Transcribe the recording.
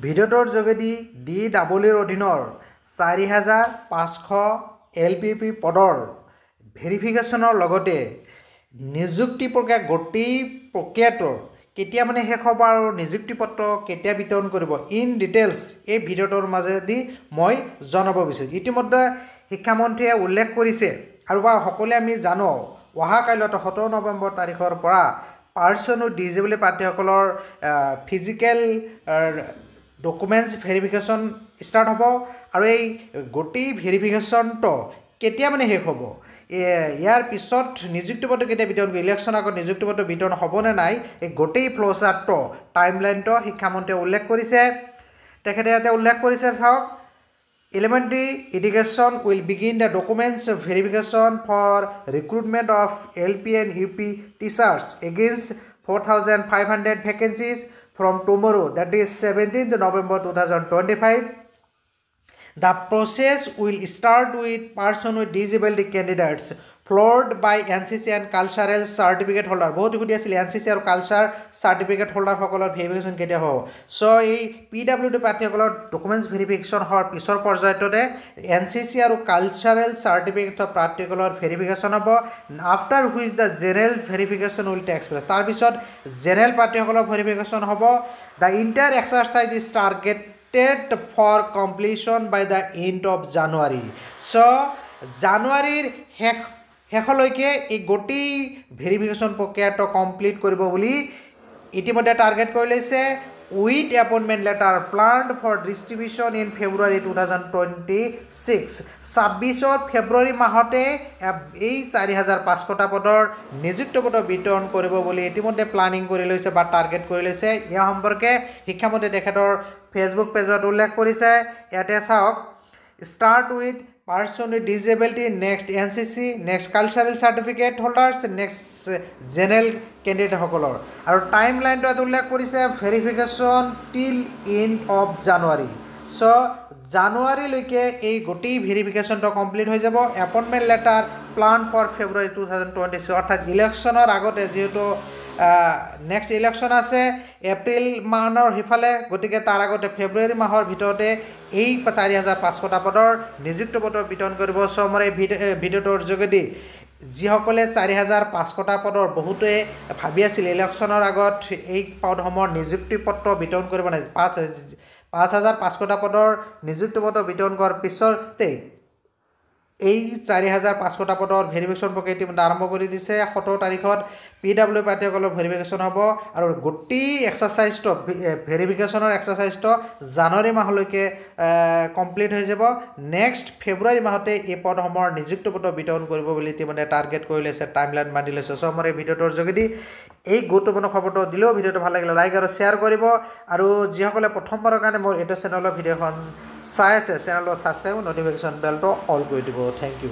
ভিডিঅ'টোৰ যোগেদি DEEৰ অধীনৰ 4,500 LPP পদৰ ভেৰিফিকেশ্যনৰ লগতে নিযুক্তি প্ৰক্ৰিয়া গোটেই প্ৰক্ৰিয়াটোৰ কেতিয়া শেষ হ'ব আৰু নিযুক্তি পত্ৰ কেতিয়া বিতৰণ কৰিব ইন ডিটেইলছ এই ভিডিঅ'টোৰ মাজেদি মই জনাব বিচাৰিছোঁ। ইতিমধ্যে শিক্ষামন্ত্ৰীয়ে উল্লেখ কৰিছে আৰু সকলোৱে আমি জানো অহাকাইলৈ 17 নৱেম্বৰ তাৰিখৰ পৰা পাৰ্চন উইথ ডিজেবল প্ৰাৰ্থীসকলৰ ফিজিকেল ডকুমেণ্টছ ভেৰিফিকেশ্যন ষ্টাৰ্ট হ'ব আৰু এই গোটেই ভেৰিফিকেশ্যনটো কেতিয়া শেষ হ'ব ইয়াৰ পিছত নিযুক্তিপত্ৰ কেতিয়া বিতৰণ কৰিব ইলেকশ্যন আগত নিযুক্তিপত্ৰ বিতৰণ হ'বনে নাই এই গোটেই ফ্ল' চাৰ্টটো টাইমলাইনটো শিক্ষামন্ত্ৰীয়ে উল্লেখ কৰিছে। তেখেতে ইয়াতে উল্লেখ কৰিছে চাওক Elementary education will begin the documents verification for recruitment of LP and UP teachers against 4,500 vacancies from tomorrow, that is 17th November 2025. The process will start with person with disability candidates followed by NCC and cultural certificate holder. বহুত সুধি আছিল NCC আৰু culture certificate হোল্ডাৰসকলৰ verification কেতিয়া হ'ব। চ' এই PWD প্ৰাৰ্থীসকলৰ documents verification হোৱাৰ পিছৰ পৰ্যায়টোতে NCC আৰু কালচাৰেল চাৰ্টিফিকেট প্ৰাৰ্থীসকলৰ ভেৰিফিকেশ্যন হ'ব। After which the general verification will takes place. তাৰপিছত জেনেৰেল প্ৰাৰ্থীসকলৰ ভেৰিফিকেশ্যন হ'ব। The entire exercise is targeted for completion by the end of January. So' জানুৱাৰীৰ শেষলৈকে এই গোটেই ভেৰিফিকেশ্যন প্ৰক্ৰিয়াটো কমপ্লিট কৰিব বুলি ইতিমধ্যে টাৰ্গেট কৰি লৈছে। With appointment letter planned for distribution in February 2026। 26 February মাহতে এই 4,500টা পদৰ নিযুক্তি পত্ৰ বিতৰণ কৰিব বুলি ইতিমধ্যে প্লানিং কৰি লৈছে বা টাৰ্গেট কৰি লৈছে। ইয়াৰ সম্পৰ্কে শিক্ষামন্ত্ৰী তেখেতৰ ফেচবুক পেজত উল্লেখ কৰিছে। ইয়াতে চাওক start with person with disability, next NCC, next cultural certificate holders, next general candidate সকলৰ আৰু টাইম লাইনটো উল্লেখ কৰিছে ভেৰিফিকেশ্যন টিল এণ্ড অফ জানুৱাৰী। চ' জানুৱাৰীলৈকে এই গোটেই ভেৰিফিকেশ্যনটো কমপ্লিট হৈ যাব। এপইণ্টমেণ্ট লেটাৰ প্লান ফৰ ফেব্ৰুৱাৰী 2026 অৰ্থাৎ ইলেকশ্যনৰ আগতে যিহেতু নেক্সট ইলেকশ্যন আছে এপ্ৰিল মাহৰ সিফালে, গতিকে তাৰ আগতে ফেব্ৰুৱাৰী মাহৰ ভিতৰতে এই 4,500টা পদৰ নিযুক্তি পত্ৰ বিতৰণ কৰিব। চ' মই এই ভিডিঅ'টোৰ যোগেদি যিসকলে 4,500টা পদৰ বহুতে ভাবি আছিল ইলেকশ্যনৰ আগত এই পদসমূহৰ নিযুক্তি পত্ৰ বিতৰণ কৰিব নাই 5,500টা পদৰ নিযুক্তি পত্ৰ বিতৰণ কৰাৰ পিছতে এই 4,500টা পদৰ ভেৰিফিকেশ্যন প্ৰক্ৰিয়া ইতিমধ্যে আৰম্ভ কৰি দিছে। 17 তাৰিখত PW প্ৰাৰ্থীসকলৰ ভেৰিফিকেশ্যন হ'ব আৰু গোটেই এক্সাৰচাইজটো ভেৰিফিকেশ্যনৰ এক্সাৰচাইজটো জানুৱাৰী মাহলৈকে কমপ্লিট হৈ যাব। নেক্সট ফেব্ৰুৱাৰী মাহতে এই পদসমূহৰ নিযুক্তি পত্ৰ বিতৰণ কৰিব বুলি ইতিমধ্যে টাৰ্গেট কৰি লৈছে, টাইমলাইন বান্ধি লৈছে। চ' মই এই ভিডিঅ'টোৰ যোগেদি এই গুৰুত্বপূৰ্ণ খবৰটো দিলেও ভিডিঅ'টো ভাল লাগিলে লাইক আৰু শ্বেয়াৰ কৰিব আৰু যিসকলে প্ৰথমবাৰৰ কাৰণে মোৰ এইটো চেনেলৰ ভিডিঅ'খন চাই আছে চেনেলটো ছাবস্ক্ৰাইব নটিফিকেশ্যন বেলটো অল কৰি দিব। Thank U.